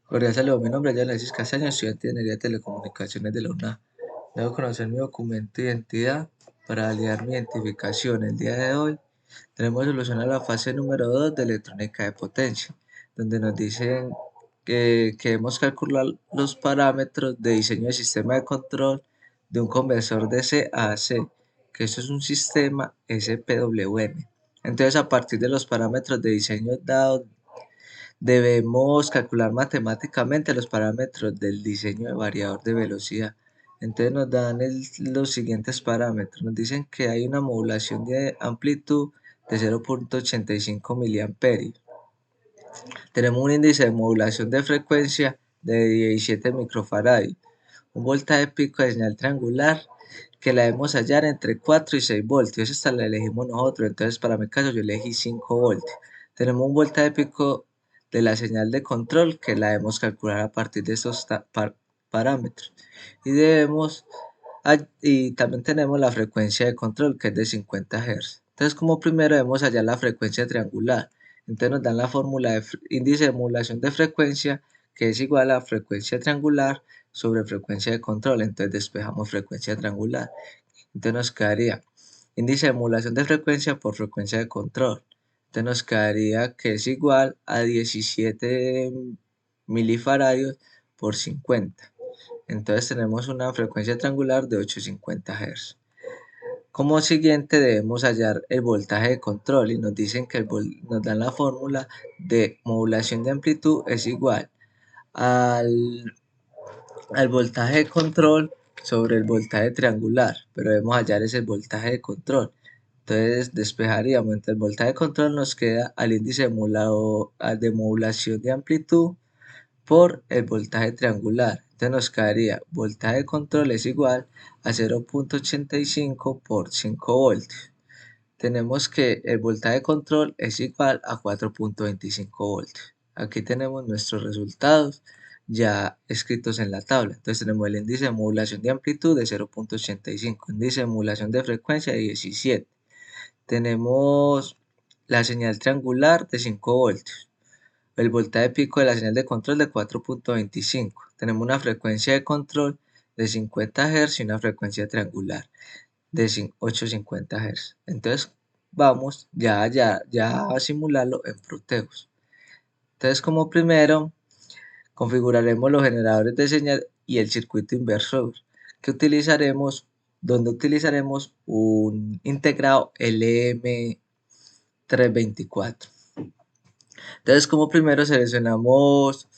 Cordial saludo, mi nombre es Alexis Castaño, estudiante de Ingeniería de Telecomunicaciones de la UNA. Debo conocer mi documento de identidad para validar mi identificación. El día de hoy tenemos solucionar la fase número 2 de electrónica de potencia, donde nos dicen que debemos calcular los parámetros de diseño de sistema de control de un conversor de C a C, que eso es un sistema SPWM. Entonces, a partir de los parámetros de diseño dados, debemos calcular matemáticamente los parámetros del diseño de variador de velocidad. Entonces nos dan los siguientes parámetros. Nos dicen que hay una modulación de amplitud de 0.85 miliamperios. Tenemos un índice de modulación de frecuencia de 17 microfaradios. Un voltaje pico de señal triangular que la debemos hallar entre 4 y 6 voltios. Esta la elegimos nosotros, entonces para mi caso yo elegí 5 voltios. Tenemos un voltaje pico de la señal de control que la debemos calcular a partir de esos parámetros. Y también tenemos la frecuencia de control que es de 50 Hz. Entonces como primero debemos hallar la frecuencia triangular. Entonces nos dan la fórmula de índice de modulación de frecuencia que es igual a frecuencia triangular sobre frecuencia de control. Entonces despejamos frecuencia triangular. Entonces nos quedaría índice de modulación de frecuencia por frecuencia de control. Entonces nos quedaría que es igual a 17 milifaradios por 50. Entonces tenemos una frecuencia triangular de 850 Hz. Como siguiente debemos hallar el voltaje de control y nos dicen que nos dan la fórmula de modulación de amplitud es igual al, al voltaje de control sobre el voltaje triangular, pero debemos hallar ese voltaje de control. Entonces despejaríamos, entre el voltaje de control nos queda al índice de modulación de amplitud por el voltaje triangular. Entonces nos quedaría voltaje de control es igual a 0.85 por 5 voltios. Tenemos que el voltaje de control es igual a 4.25 voltios. Aquí tenemos nuestros resultados ya escritos en la tabla. Entonces tenemos el índice de modulación de amplitud de 0.85, índice de modulación de frecuencia de 17. Tenemos la señal triangular de 5 voltios. El voltaje pico de la señal de control de 4.25. Tenemos una frecuencia de control de 50 Hz y una frecuencia triangular de 850 Hz. Entonces vamos ya a simularlo en Proteus. Entonces como primero configuraremos los generadores de señal y el circuito inversor que utilizaremos, donde utilizaremos un integrado LM324. Entonces, como primero seleccionamos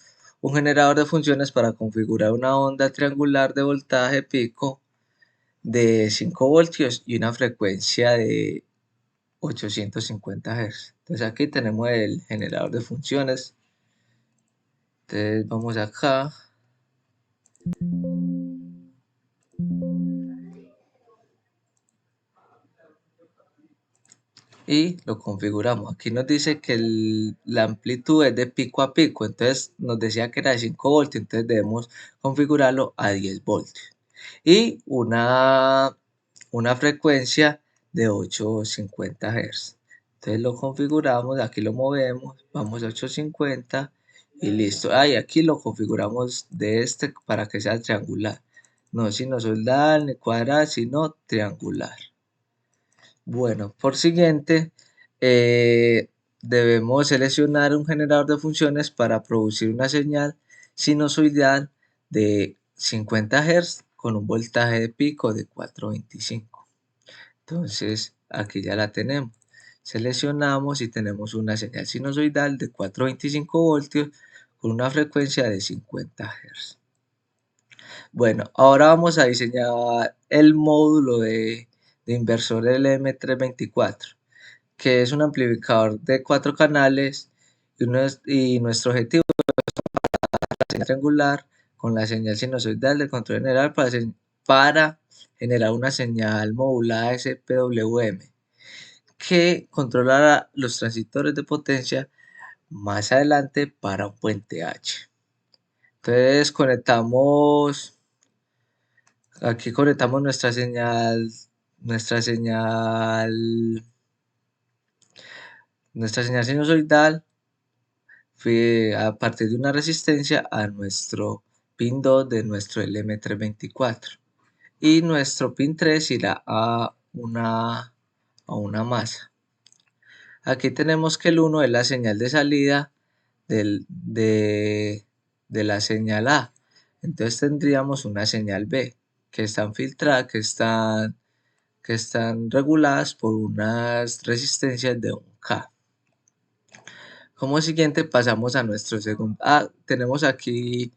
un generador de funciones para configurar una onda triangular de voltaje pico de 5 voltios y una frecuencia de 850 Hz. Entonces aquí tenemos el generador de funciones. Entonces vamos acá y lo configuramos. Aquí nos dice que la amplitud es de pico a pico, entonces nos decía que era de 5 voltios, entonces debemos configurarlo a 10 voltios. Y una frecuencia de 850 Hz. Entonces lo configuramos, aquí lo movemos, vamos a 850 y listo. Y aquí lo configuramos de este para que sea triangular. No sinusoidal ni cuadrado, sino triangular. Bueno, por siguiente, debemos seleccionar un generador de funciones para producir una señal sinusoidal de 50 Hz con un voltaje de pico de 425. Entonces, aquí ya la tenemos. Seleccionamos y tenemos una señal sinusoidal de 425 voltios con una frecuencia de 50 Hz. Bueno, ahora vamos a diseñar el módulo de inversor LM324, que es un amplificador de 4 canales y nuestro objetivo es la señal triangular con la señal sinusoidal de control general para generar una señal modulada SPWM que controlará los transistores de potencia más adelante para un puente H. Entonces aquí conectamos nuestra señal, nuestra señal sinusoidal a partir de una resistencia a nuestro pin 2 de nuestro LM324. Y nuestro pin 3 irá a una masa. Aquí tenemos que el 1 es la señal de salida de la señal A. Entonces tendríamos una señal B, que están filtradas, que están reguladas por unas resistencias de 1K. Como siguiente pasamos a nuestro segundo. Tenemos aquí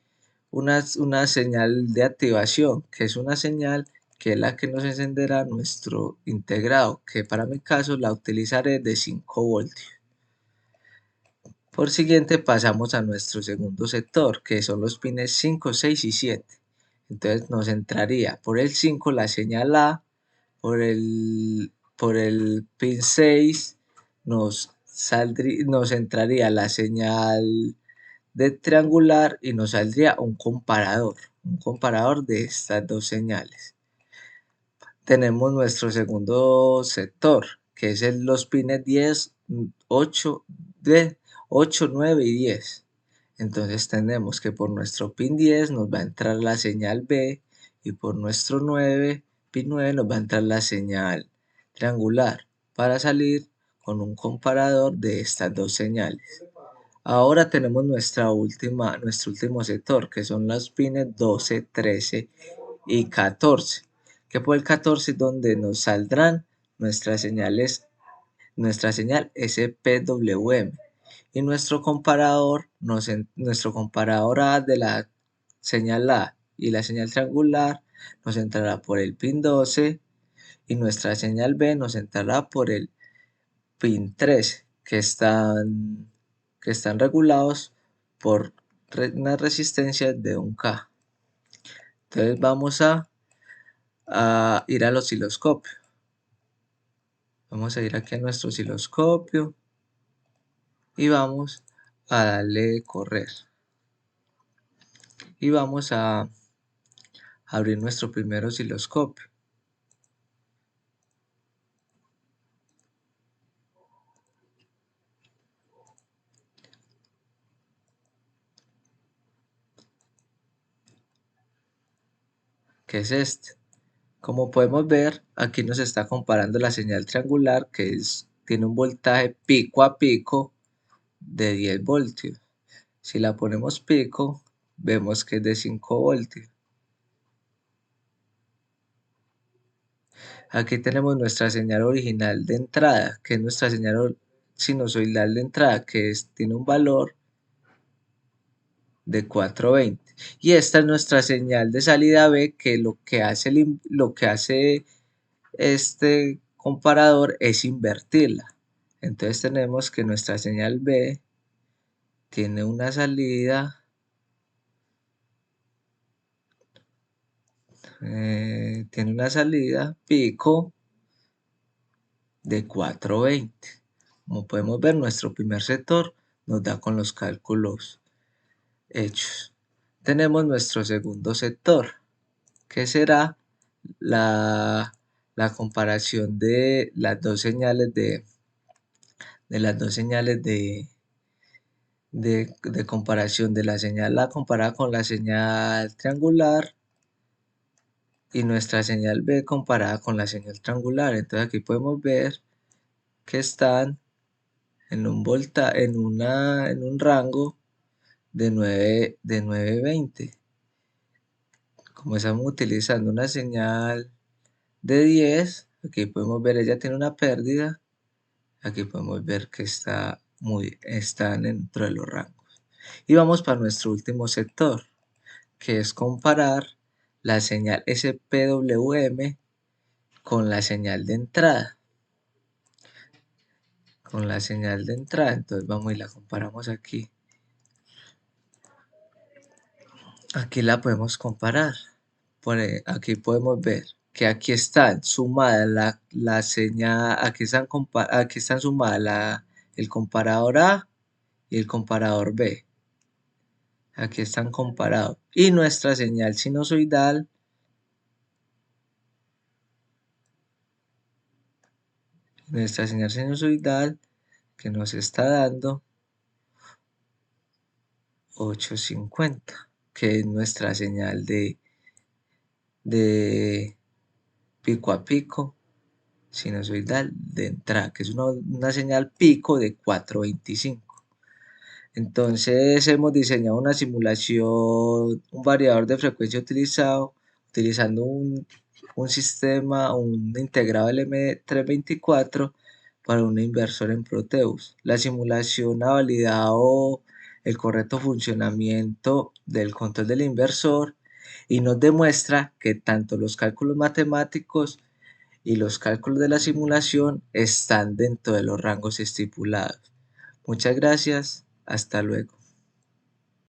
una señal de activación, que es una señal que es la que nos encenderá nuestro integrado, que para mi caso la utilizaré de 5 voltios. Por siguiente pasamos a nuestro segundo sector, que son los pines 5, 6 y 7. Entonces nos entraría por el 5 la señal A, por el pin 6 nos entraría la señal de triangular y nos saldría un comparador de estas dos señales. Tenemos nuestro segundo sector, que es los pines 10, 8, 9 y 10. Entonces tenemos que por nuestro pin 10 nos va a entrar la señal B y por nuestro pin 9 nos va a entrar la señal triangular para salir con un comparador de estas dos señales. Ahora tenemos nuestro último sector, que son los pines 12, 13 y 14, que por el 14 es donde nos saldrán nuestras señales, nuestra señal SPWM y nuestro comparador A de la señal A y la señal triangular nos entrará por el pin 12 y nuestra señal B nos entrará por el pin 13, que están regulados por unas resistencias de 1K. Entonces vamos a ir al osciloscopio. Vamos a ir aquí a nuestro osciloscopio y vamos a darle correr. Y vamos a abrir nuestro primer osciloscopio. Que es este. Como podemos ver, aquí nos está comparando la señal triangular, que tiene un voltaje pico a pico de 10 voltios. Si la ponemos pico, vemos que es de 5 voltios. Aquí tenemos nuestra señal original de entrada, que es nuestra señal sinusoidal de entrada, que tiene un valor de 420. Y esta es nuestra señal de salida B, que lo que hace este comparador es invertirla. Entonces tenemos que nuestra señal B tiene una salida pico de 420. Como podemos ver, nuestro primer sector nos da con los cálculos hechos. Tenemos nuestro segundo sector, que será la comparación de las dos señales de comparación de la señal A comparada con la señal triangular y nuestra señal B comparada con la señal triangular. Entonces aquí podemos ver que están en un rango de 920. Como estamos utilizando una señal de 10, aquí podemos ver ella tiene una pérdida. Aquí podemos ver que están dentro de los rangos. Y vamos para nuestro último sector, que es comparar la señal SPWM con la señal de entrada. Entonces vamos y la comparamos aquí. Aquí la podemos comparar. Aquí podemos ver que aquí están sumadas la señal, aquí están sumadas el comparador A y el comparador B. Aquí están comparados. Y nuestra señal sinusoidal que nos está dando 850, que es nuestra señal de pico a pico sinusoidal de entrada, que es una señal pico de 425. Entonces hemos diseñado una simulación, un variador de frecuencia utilizando un sistema, un integrado LM324 para un inversor en Proteus. La simulación ha validado el correcto funcionamiento del control del inversor y nos demuestra que tanto los cálculos matemáticos y los cálculos de la simulación están dentro de los rangos estipulados. Muchas gracias, hasta luego.